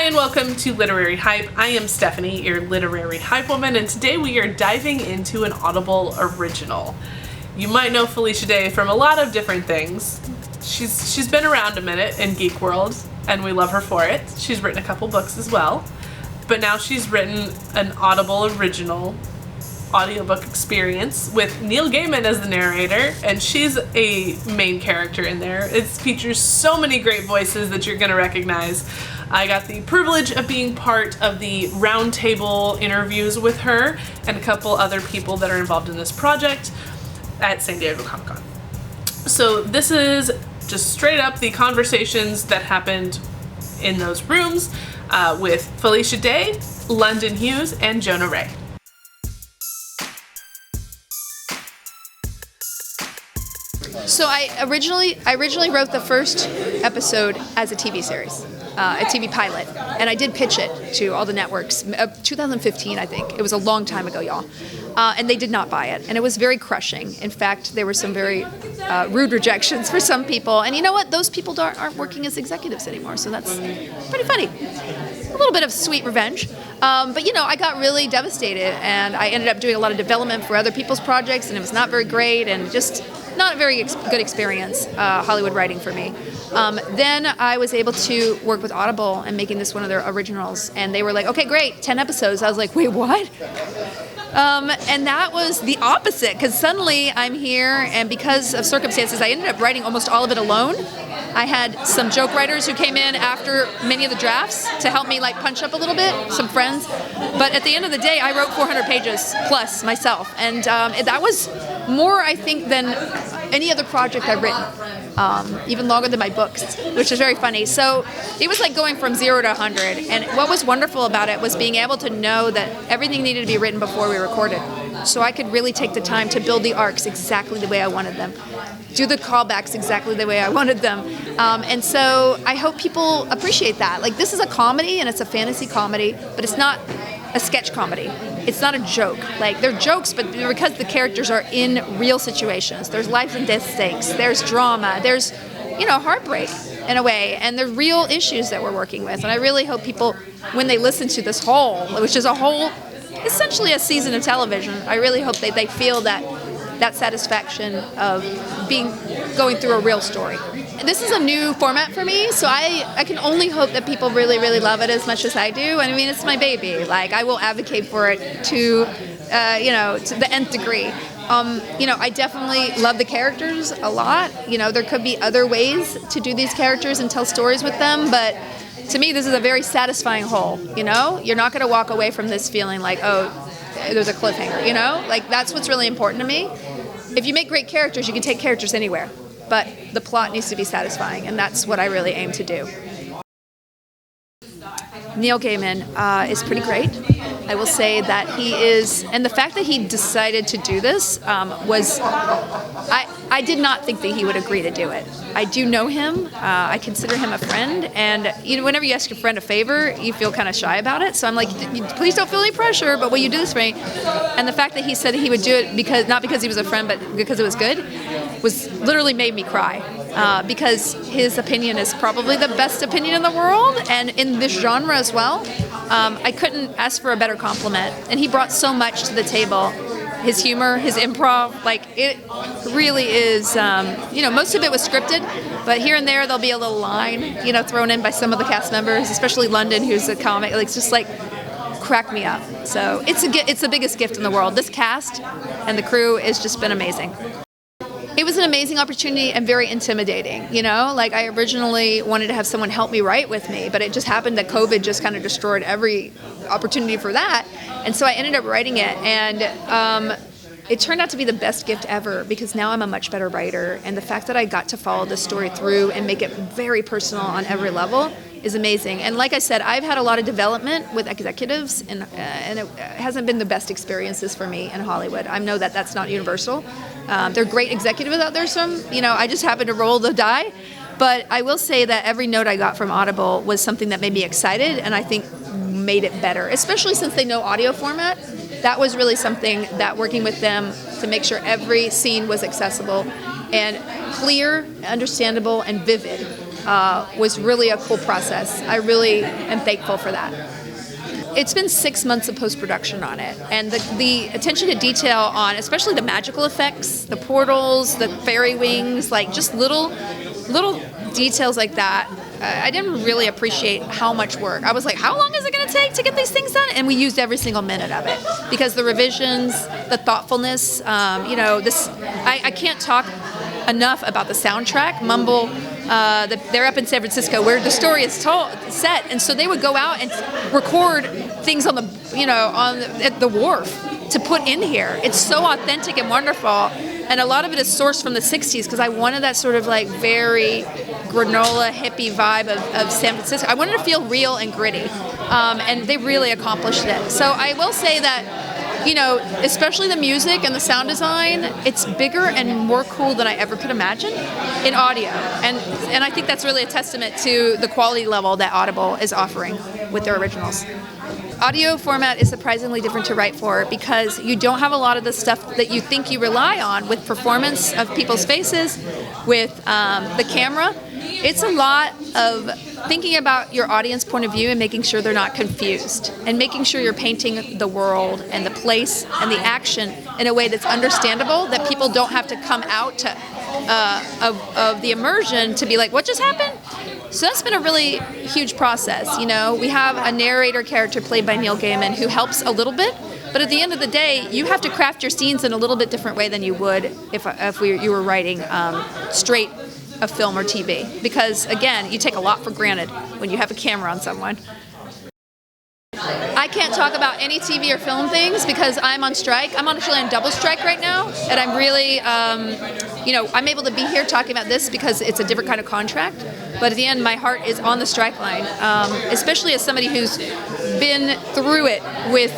and welcome to Literary Hype. I am Stephanie, your Literary Hype Woman, and today we are diving into an Audible original. You might know Felicia Day from a lot of different things. She's been around a minute in geek world, and we love her for it. She's written a couple books as well, but now she's written an Audible original audiobook experience with Neil Gaiman as the narrator, and she's a main character in there. It features so many great voices that you're going to recognize. I got the privilege of being part of the roundtable interviews with her and a couple other people that are involved in this project at San Diego Comic-Con. So this is just straight up the conversations that happened in those rooms with Felicia Day, London Hughes, and Jonah Ray. So I originally wrote the first episode as a TV series, a TV pilot, and I did pitch it to all the networks. 2015, I think. It was a long time ago, y'all. And they did not buy it, and it was very crushing. In fact, there were some very rude rejections for some people. And you know what? Those people aren't working as executives anymore, so that's pretty funny. A little bit of sweet revenge. But you know, I got really devastated, and I ended up doing a lot of development for other people's projects, and it was not very great, and just not a very good experience, Hollywood writing for me. Then I was able to work with Audible and making this one of their originals, and they were like, okay, great, 10 episodes. I was like, wait, what? And that was the opposite, because suddenly I'm here, and because of circumstances, I ended up writing almost all of it alone. I had some joke writers who came in after many of the drafts to help me like punch up a little bit, some friends. But at the end of the day, I wrote 400 pages plus myself. And that was more, I think, than any other project I've written, even longer than my books, which is very funny. So it was like going from 0 to 100. And what was wonderful about it was being able to know that everything needed to be written before we recorded. So I could really take the time to build the arcs exactly the way I wanted them, do the callbacks exactly the way I wanted them. And so I hope people appreciate that. Like, this is a comedy, and it's a fantasy comedy, but it's not a sketch comedy. It's not a joke. Like, they're jokes, but because the characters are in real situations. There's life and death stakes. There's drama. There's, heartbreak in a way. And there's real issues that we're working with. And I really hope people, when they listen to this whole, which is a whole, essentially a season of television, I really hope they feel that satisfaction of going through a real story. This is a new format for me, so I can only hope that people really, really love it as much as I do. I mean, it's my baby. Like, I will advocate for it to the nth degree. I definitely love the characters a lot. There could be other ways to do these characters and tell stories with them, but to me, this is a very satisfying whole. You're not going to walk away from this feeling like, oh, there's a cliffhanger, Like, that's what's really important to me. If you make great characters, you can take characters anywhere, but the plot needs to be satisfying, and that's what I really aim to do. Neil Gaiman is pretty great. I will say that he is, and the fact that he decided to do this was, I did not think that he would agree to do it. I do know him. I consider him a friend, and whenever you ask your friend a favor, you feel kind of shy about it. So I'm like, please don't feel any pressure, but will you do this for me? And the fact that he said that he would do it not because he was a friend, but because it was good, was literally made me cry. Because his opinion is probably the best opinion in the world, and in this genre as well. I couldn't ask for a better compliment, and he brought so much to the table. His humor, his improv, like, it really is, most of it was scripted, but here and there there'll be a little line, thrown in by some of the cast members, especially London, who's a comic, like, just like, crack me up. So it's the biggest gift in the world. This cast and the crew has just been amazing. It was an amazing opportunity and very intimidating, Like, I originally wanted to have someone help me write with me, but it just happened that COVID just kind of destroyed every opportunity for that. And so I ended up writing it, and it turned out to be the best gift ever, because now I'm a much better writer, and the fact that I got to follow this story through and make it very personal on every level is amazing. And like I said, I've had a lot of development with executives, and it hasn't been the best experiences for me in Hollywood. I know that that's not universal. There are great executives out there, I just happened to roll the die. But I will say that every note I got from Audible was something that made me excited, and I think made it better, especially since they know audio format. That was really something that, working with them to make sure every scene was accessible and clear, understandable, and vivid. was really a cool process. I really am thankful for that. It's been 6 months of post-production on it, and the attention to detail on especially the magical effects, the portals, the fairy wings, like just little details like that. I didn't really appreciate how much work. I was like, how long is it going to take to get these things done? And we used every single minute of it because the revisions, the thoughtfulness, I can't talk enough about the soundtrack. Mumble, they're up in San Francisco where the story is set, and so they would go out and record things on at the wharf to put in here. It's so authentic and wonderful, and a lot of it is sourced from the 60s because I wanted that sort of like very granola hippie vibe of San Francisco. I wanted to feel real and gritty, and they really accomplished it. So I will say that, especially the music and the sound design, it's bigger and more cool than I ever could imagine in audio. And I think that's really a testament to the quality level that Audible is offering with their originals. Audio format is surprisingly different to write for because you don't have a lot of the stuff that you think you rely on with performance of people's faces, with the camera. It's a lot of thinking about your audience point of view and making sure they're not confused, and making sure you're painting the world and the place and the action in a way that's understandable, that people don't have to come out to of the immersion to be like, what just happened? So that's been a really huge process. We have a narrator character played by Neil Gaiman who helps a little bit, but at the end of the day, you have to craft your scenes in a little bit different way than you would if you were writing straight a film or TV. Because again, you take a lot for granted when you have a camera on someone. I can't talk about any TV or film things because I'm on strike. I'm actually on double strike right now, and I'm really, I'm able to be here talking about this because it's a different kind of contract. But at the end, my heart is on the strike line, especially as somebody who's been through it with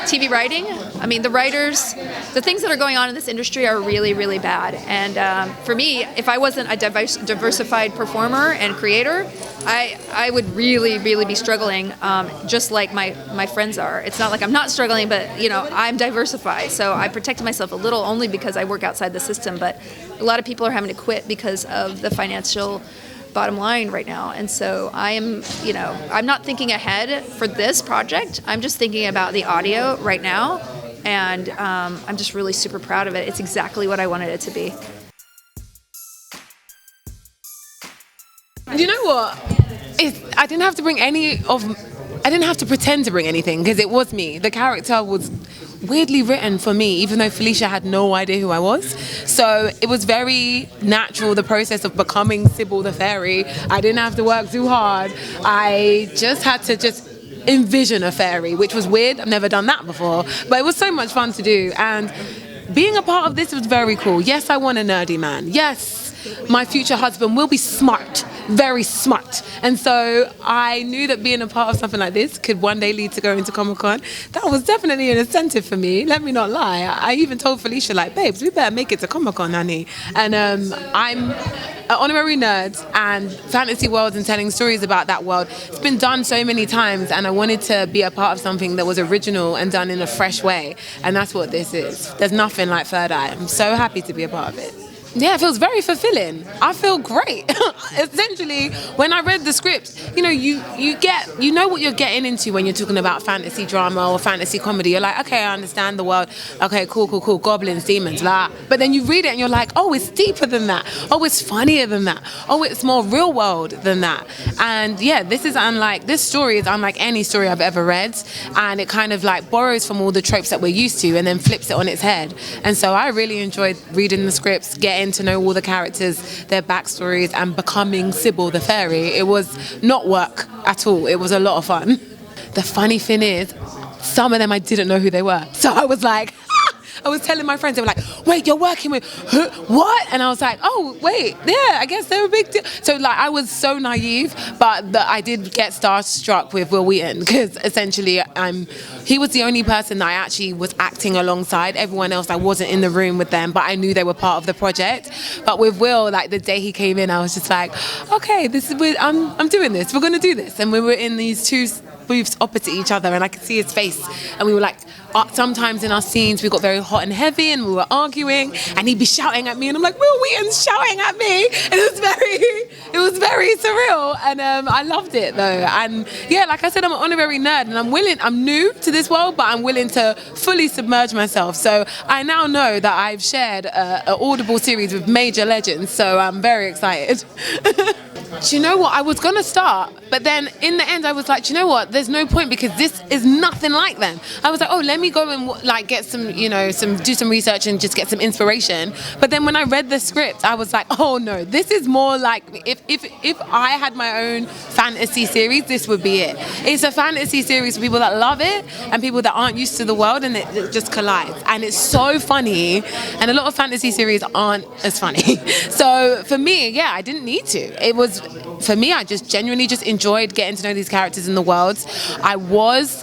TV writing. I mean, the writers, the things that are going on in this industry are really, really bad. And for me, if I wasn't a diversified performer and creator, I would really, really be struggling, just like my friends are. It's not like I'm not struggling, but I'm diversified, so I protected myself a little only because I work outside the system. But a lot of people are having to quit because of the financial bottom line right now, and so I'm not thinking ahead for this project. I'm just thinking about the audio right now, and I'm just really super proud of it. It's exactly what I wanted it to be. You know what? I didn't have to pretend to bring anything because it was me. The character was weirdly written for me, even though Felicia had no idea who I was. So it was very natural, the process of becoming Sybil the fairy. I didn't have to work too hard. I just had to envision a fairy, which was weird. I've never done that before, but it was so much fun to do. And being a part of this was very cool. Yes, I want a nerdy man. Yes, my future husband will be smart, very smart. And so I knew that being a part of something like this could one day lead to going to Comic-Con. That was definitely an incentive for me, let me not lie. I even told Felicia, babes, we better make it to Comic-Con, honey. And I'm an honorary nerd, and fantasy worlds and telling stories about that world, it's been done so many times, and I wanted to be a part of something that was original and done in a fresh way. And that's what this is. There's nothing like Third Eye. I'm so happy to be a part of it. Yeah, it feels very fulfilling. I feel great. Essentially, when I read the script, you know what you're getting into when you're talking about fantasy drama or fantasy comedy. You're like, okay, I understand the world. Okay, cool. Goblins, demons, blah. But then you read it and you're like, oh, it's deeper than that. Oh, it's funnier than that. Oh, it's more real world than that. And yeah, this story is unlike any story I've ever read. And it kind of borrows from all the tropes that we're used to and then flips it on its head. And so I really enjoyed reading the scripts, getting to know all the characters, their backstories, and becoming Sybil the fairy. It was not work at all. It was a lot of fun. The funny thing is, some of them I didn't know who they were. So I was like, I was telling my friends, they were like, wait, you're working with what? And I was like, oh, wait, yeah, I guess they're a big deal. So I was so naive, but I did get starstruck with Will Wheaton because essentially he was the only person that I actually was acting alongside. Everyone else, I wasn't in the room with them, but I knew they were part of the project. But with Will, the day he came in, I was just like, okay, I'm doing this. We're going to do this. And we were in these two booths opposite each other, and I could see his face, and we were like, sometimes in our scenes we got very hot and heavy and we were arguing, and he'd be shouting at me, and I'm like, Will Wheaton's shouting at me, and it was very surreal, and I loved it though. And yeah, like I said, I'm an honorary nerd, and I'm new to this world, but I'm willing to fully submerge myself. So I now know that I've shared an Audible series with major legends, so I'm very excited. Do you know what? I was gonna start, but then in the end I was like, do you know what? There's no point, because this is nothing like them. I was like, oh, let me go and like get some, do some research and just get some inspiration. But then when I read the script, I was like, oh no, this is more like if I had my own fantasy series, this would be it. It's a fantasy series for people that love it and people that aren't used to the world, and it just collides. And it's so funny, and a lot of fantasy series aren't as funny. So for me, yeah, I didn't need to. For me, I just genuinely just enjoyed getting to know these characters in the worlds. I was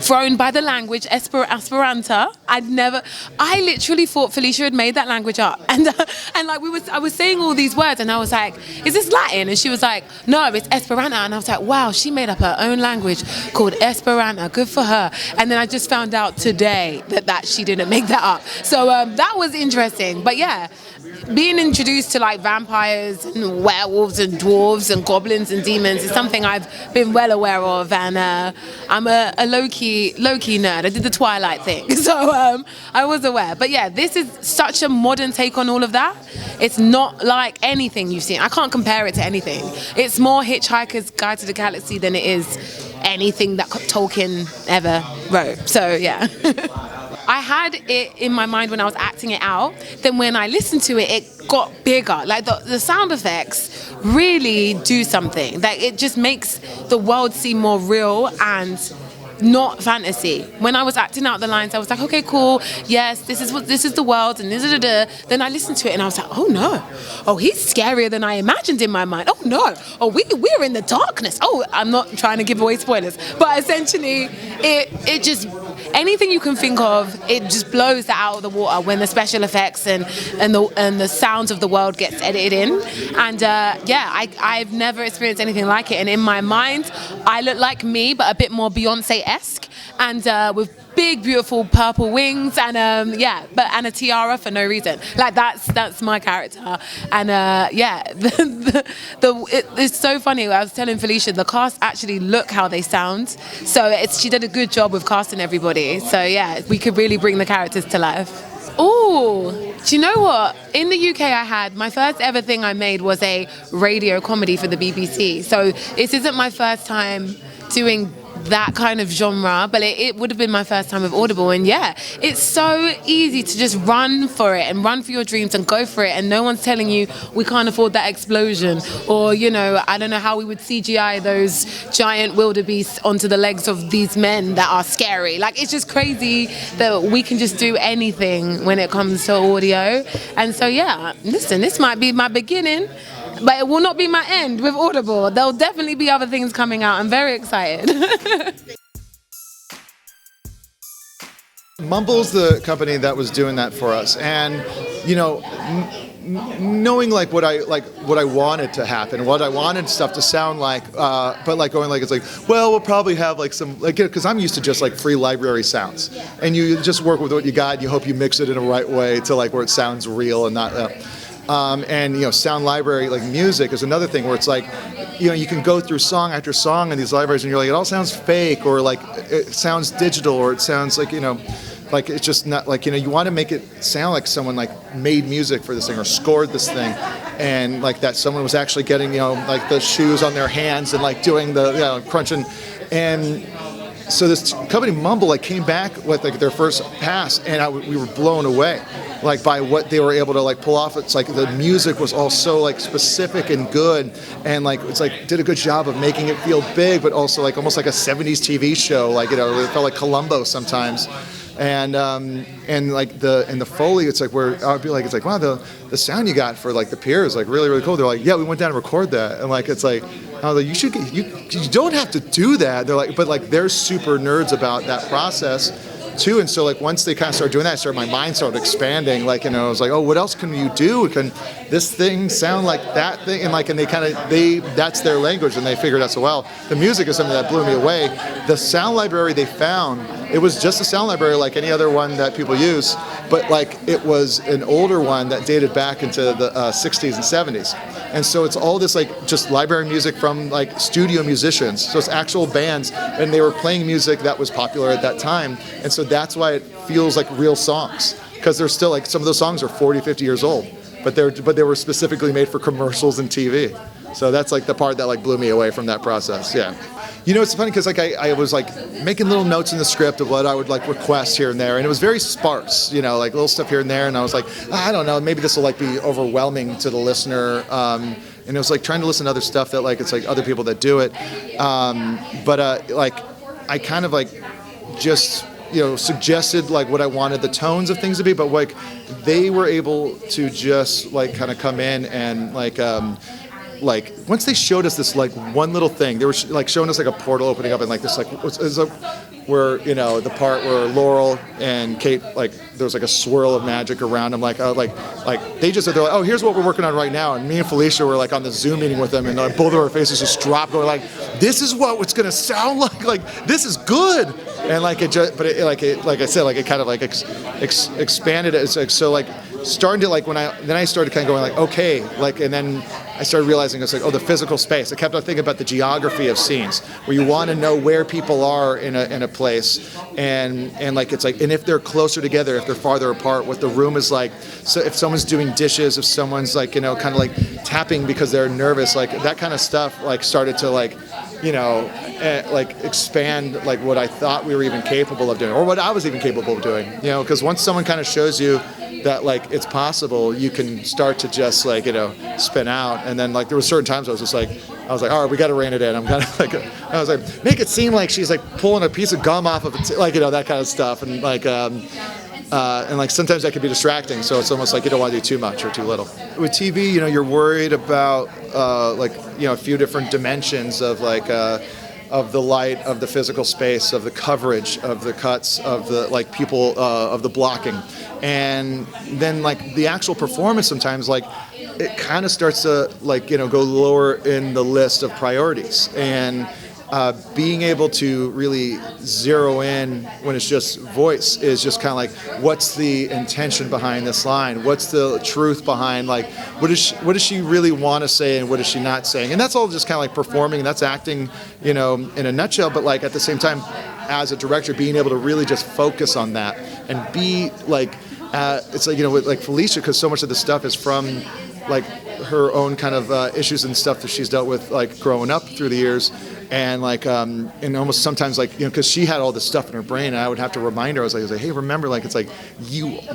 thrown by the language, Esperanto. I literally thought Felicia had made that language up. And like I was saying all these words, and I was like, is this Latin? And she was like, no, it's Esperanto. And I was like, wow, she made up her own language called Esperanto. Good for her. And then I just found out today that she didn't make that up. So that was interesting. But yeah, being introduced to like vampires and werewolves and dwarves and goblins and demons is something I've been well aware of, and I'm a low-key nerd. I did the Twilight thing, so I was aware. But yeah, this is such a modern take on all of that. It's not like anything you've seen. I can't compare it to anything. It's more Hitchhiker's Guide to the Galaxy than it is anything that Tolkien ever wrote. So yeah. I had it in my mind when I was acting it out. Then when I listened to it, it got bigger. Like the sound effects really do something. Like it just makes the world seem more real and not fantasy. When I was acting out the lines, I was like, okay, cool. Yes, this is the world, and then I listened to it and I was like, oh no. Oh, he's scarier than I imagined in my mind. Oh no. Oh, we're in the darkness. Oh, I'm not trying to give away spoilers, but essentially it just, anything you can think of, it just blows that out of the water when the special effects and the sounds of the world gets edited in. And I've never experienced anything like it. And in my mind, I look like me, but a bit more Beyonce-esque, and with big, beautiful purple wings, and and a tiara for no reason. Like that's my character. And it's so funny. I was telling Felicia, the cast actually look how they sound. So she did a good job with casting everybody. So yeah, we could really bring the characters to life. Oh, do you know what? In the UK, my first ever thing I made was a radio comedy for the BBC. So this isn't my first time doing that kind of genre, but it would have been my first time with Audible. And yeah, it's so easy to just run for it and run for your dreams and go for it, and no one's telling you we can't afford that explosion, or I don't know how we would CGI those giant wildebeests onto the legs of these men that are scary. Like, it's just crazy that we can just do anything when it comes to audio. And so yeah, listen, this might be my beginning, but it will not be my end with Audible. There'll definitely be other things coming out. I'm very excited. Mumble's the company that was doing that for us, and knowing like what I wanted to happen, what I wanted stuff to sound like, but like going like, it's like, well, we'll probably have like some, like, because I'm used to just like free library sounds, and you just work with what you got and you hope you mix it in the right way to like where it sounds real and not and sound library, like music, is another thing where it's like, you can go through song after song in these libraries and you're like, it all sounds fake, or like it sounds digital, or it sounds like like it's just not like, you want to make it sound like someone like made music for this thing or scored this thing, and like that someone was actually getting like the shoes on their hands and like doing the crunching. And so this company Mumble like came back with like their first pass, and we were blown away like by what they were able to like pull off. It's like the music was all so like specific and good, and like it's like did a good job of making it feel big, but also like almost like a 70s TV show, like it felt like Columbo sometimes. And like the Foley, it's like where I'd be like, it's like, wow, the sound you got for like the pier is like really, really cool. They're like, yeah, we went down and recorded that, and like it's like, I was like, you don't have to do that. They're like, but like they're super nerds about that process, too. And so like once they kind of started doing that, my mind started expanding. Like, you know, I was like, oh, what else can you do? Can this thing sound like that thing? And like, and that's their language, and they figured out so well. The music is something that blew me away. The sound library they found, it was just a sound library like any other one that people use, but like it was an older one that dated back into the 60s and 70s. And so it's all this like just library music from like studio musicians. So it's actual bands, and they were playing music that was popular at that time. And so that's why it feels like real songs, because they're still like, some of those songs are 40, 50 years old, but they were specifically made for commercials and TV. So that's like the part that like blew me away from that process. Yeah. You know, it's funny because like I was like making little notes in the script of what I would like request here and there, and it was very sparse, you know, like little stuff here and there, and I was like, I don't know, maybe this will like be overwhelming to the listener, and it was like trying to listen to other stuff that like it's like other people that do it, but like I kind of like just, you know, suggested like what I wanted the tones of things to be, but like they were able to just like kind of come in and like once they showed us this like one little thing, they were like showing us like a portal opening up, and like this like where, you know, the part where Laurel and Kate, like there was like a swirl of magic around them, like they just said, they're like, oh, here's what we're working on right now, and me and Felicia were like on the Zoom meeting with them, and like both of our faces just dropped, going like, this is what it's gonna sound like this is good, and like it just, but it like I said, like it kind of like expanded it. It's like, so like starting to like then I started kind of going like, okay, like, and then I started realizing it's like, oh, the physical space. I kept on thinking about the geography of scenes, where you want to know where people are in a place, and like it's like, and if they're closer together, if they're farther apart, what the room is like. So if someone's doing dishes, if someone's like, you know, kind of like tapping because they're nervous, like that kind of stuff like started to like, you know, like expand like what I thought we were even capable of doing, or what I was even capable of doing, you know, because once someone kind of shows you that like it's possible, you can start to just like, you know, spin out. And then like there were certain times I was like, all right, we got to rein it in. I'm kind of like, I was like, make it seem like she's like pulling a piece of gum off of it, like, you know, that kind of stuff. And like, and like sometimes that can be distracting. So it's almost like you don't want to do too much or too little. With TV, you know, you're worried about like, you know, a few different dimensions of like, of the light, of the physical space, of the coverage, of the cuts, of the like people, of the blocking. And then like the actual performance sometimes like it kind of starts to like, you know, go lower in the list of priorities, and being able to really zero in when it's just voice is just kind of like, what's the intention behind this line? What's the truth behind, like, what does she really want to say, and what is she not saying? And that's all just kind of like performing, and that's acting, you know, in a nutshell. But like at the same time, as a director, being able to really just focus on that and be like, it's like, you know, with like Felicia, because so much of the stuff is from like her own kind of issues and stuff that she's dealt with like growing up through the years, and like and almost sometimes like, you know, because she had all this stuff in her brain, and I would have to remind her. I was like, hey, remember, like it's like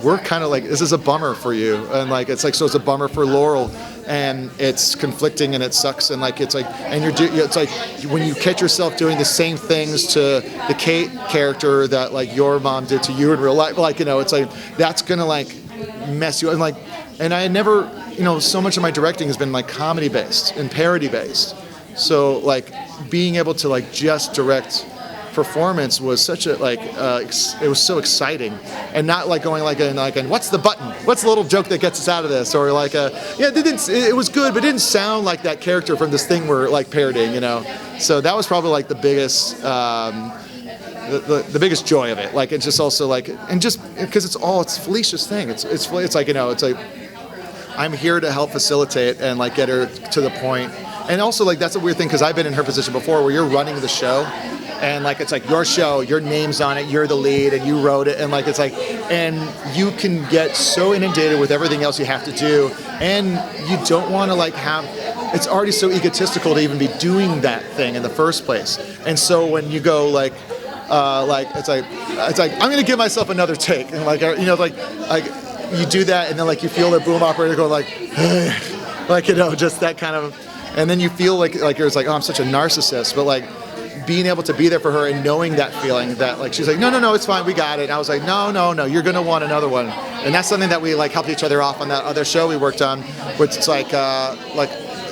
we're kind of like, this is a bummer for you, and like it's like, so it's a bummer for Laurel, and it's conflicting and it sucks, and like it's like, and it's like when you catch yourself doing the same things to the Kate character that like your mom did to you in real life, like, you know, it's like that's gonna like mess you up. And like, and I never, you know, so much of my directing has been like comedy based and parody based, so like being able to like just direct performance was such a like it was so exciting, and not like going like and what's the button, what's the little joke that gets us out of this, or like it was good, but it didn't sound like that character from this thing we're like parodying, you know. So that was probably like the biggest the biggest joy of it. Like it's just also like, and just because it's Felicia's thing, it's like, you know, it's like I'm here to help facilitate and like get her to the point. And also like that's a weird thing, because I've been in her position before, where you're running the show, and like it's like your show, your name's on it, you're the lead, and you wrote it, and like it's like, and you can get so inundated with everything else you have to do, and you don't want to like have, it's already so egotistical to even be doing that thing in the first place. And so when you go like it's like I'm gonna give myself another take, and like, you know, like you do that, and then like you feel the boom operator go like like, you know, just that kind of, and then you feel like you're just like, oh, I'm such a narcissist, but like being able to be there for her and knowing that feeling that like she's like, no, it's fine, we got it. And I was like, no, you're gonna want another one. And that's something that we like helped each other off on that other show we worked on, which it's like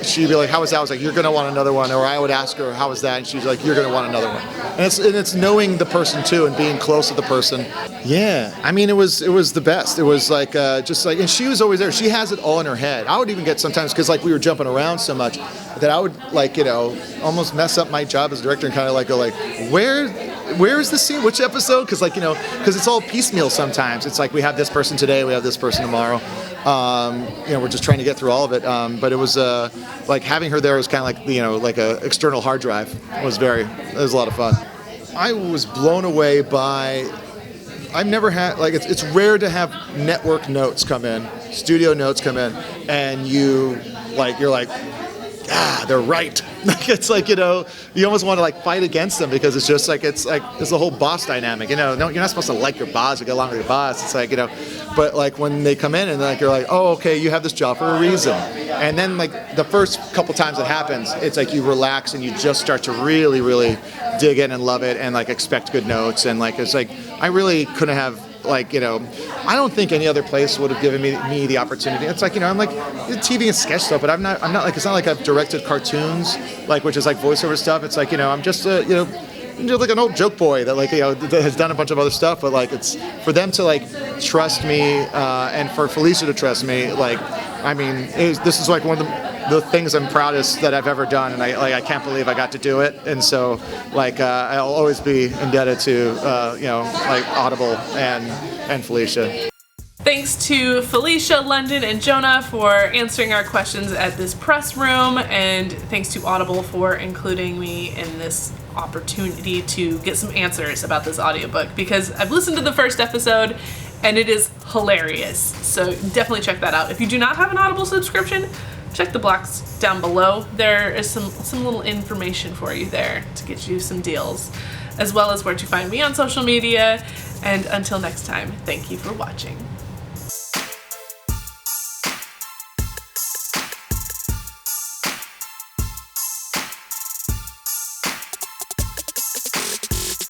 she'd be like, how was that? I was like, you're gonna want another one. Or I would ask her, how was that? And she's like, you're gonna want another one. And it's knowing the person too and being close to the person. Yeah, I mean, it was the best. It was like just like, and she was always there. She has it all in her head. I would even get sometimes, because like we were jumping around so much, that I would like, you know, almost mess up my job as a director and kind of like go like, where is the scene? Which episode? Because like, you know, because it's all piecemeal sometimes. It's like we have this person today, we have this person tomorrow. You know, we're just trying to get through all of it. But it was like having her there was kind of like, you know, like a external hard drive. It was a lot of fun. I was blown away by, I've never had, like, it's rare to have network notes come in, studio notes come in, and you're like, they're right. It's like, you know, you almost want to like fight against them, because it's just like, it's the whole boss dynamic, you know. No, you're not supposed to like your boss or get along with your boss. It's like, you know, but like when they come in and like, you're like, oh, okay, you have this job for a reason. And then like the first couple times it happens, it's like you relax and you just start to really, really dig in and love it and like expect good notes. And like, it's like, I really couldn't have, like, you know, I don't think any other place would have given me the opportunity. It's like, you know, I'm like, TV and sketch stuff, but I'm not like, it's not like I've directed cartoons, like, which is like voiceover stuff. It's like, you know, I'm just you know, just like an old joke boy that, like, you know, that has done a bunch of other stuff, but like, it's for them to like trust me, and for Felicia to trust me. Like, I mean, this is like one of the things I'm proudest that I've ever done, and I can't believe I got to do it. And so like I'll always be indebted to you know, like Audible and Felicia. Thanks to Felicia, London, and Jonah for answering our questions at this press room, and thanks to Audible for including me in this opportunity to get some answers about this audiobook, because I've listened to the first episode and it is hilarious. So definitely check that out. If you do not have an Audible subscription, check the blocks down below. There is some little information for you there to get you some deals, as well as where to find me on social media. And until next time, thank you for watching.